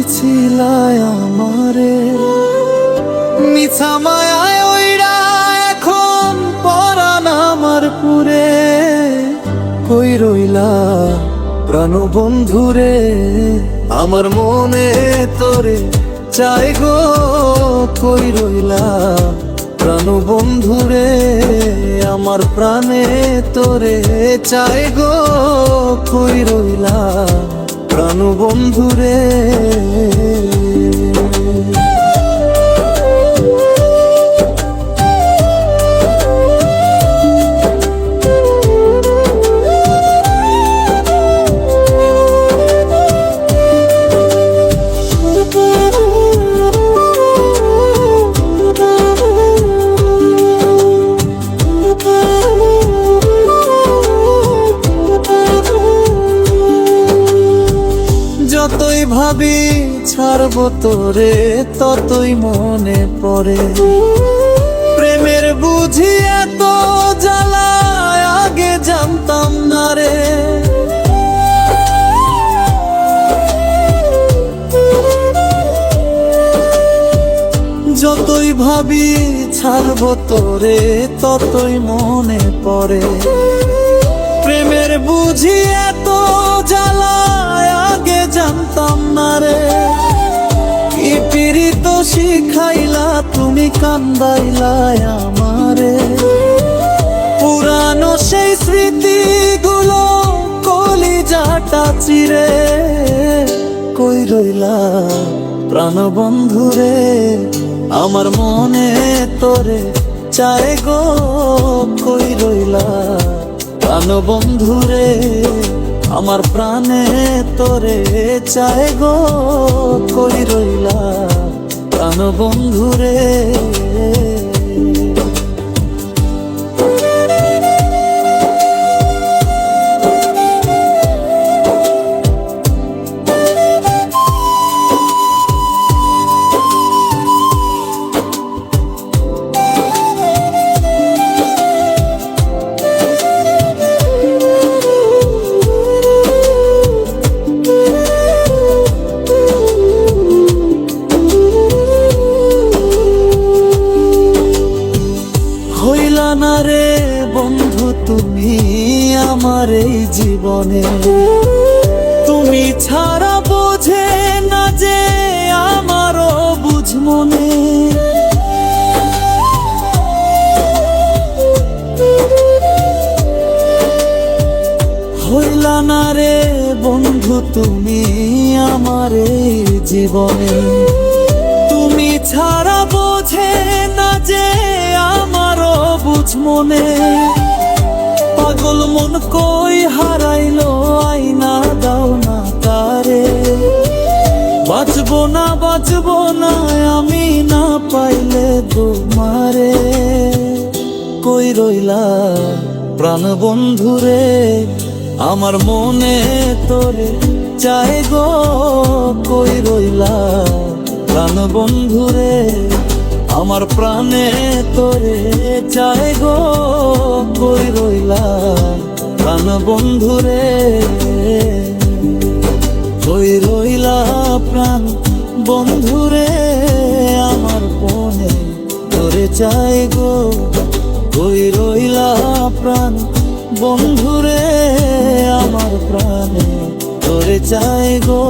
দিছিলায় আমারে, মিছা মায়ায় ওইরা এখন পরাণ আমার পুরে। কই রইলা প্রাণ বন্ধুরে, আমার মনে তোরে চাই গো। কই রইলা প্রাণ বন্ধুরে, আমার প্রাণে তোরে চাই গো। কই রইলা প্রাণ বন্ধুরে। যতই ভাবি ছাড়বো তোরে, ততই মনে পড়ে প্রেমের বুঝি এত জ্বালা, আগে জানতাম না রে। যতই ভাবি ছাড়বো তোরে, ততই মনে পড়ে প্রেমের বুঝি এত জ্বালা, আগে জানতাম না রে। কি পীড়িত শিখাইলা তুমি, কান্দাইলা আমারে। পুরানো সেই স্মৃতিগুলো কলিজাটা চিরে। কই রইলা প্রাণ বন্ধুরে, আমার মনে তোরে চাই গো। কই রইলা প্রাণ বন্ধুরে, আমার প্রাণে তোরে চাই গো। কই রইলা প্রাণ বন্ধুরে। হইলা না রে বন্ধু তুমি আমার এই জীবনে, তুমি ছাড়া বোঝে না যে আমারও বুঝ মনে। হইলা না রে বন্ধু তুমি আমার এই জীবনে, তুমি ছাড়া বোঝে না যে আমারও বুঝ মনে। পাগল মন কই হারাইলো, আইনা দাও না তারে। বাঁচবো না আমি না পাইলে তোমারে। কই রইলা প্রাণ বন্ধুরে, আমার মনে তোরে চাই গো। কই রইলা প্রাণ বন্ধুরে, আমার প্রাণে তোরে চাই গো। কই রইলা প্রাণ বন্ধুরে, কই রইলা প্রাণ বন্ধুরে, আমার মনে তোরে চাই গো। কই রইলা প্রাণ বন্ধুরে, আমার প্রাণে তোরে চাই গো।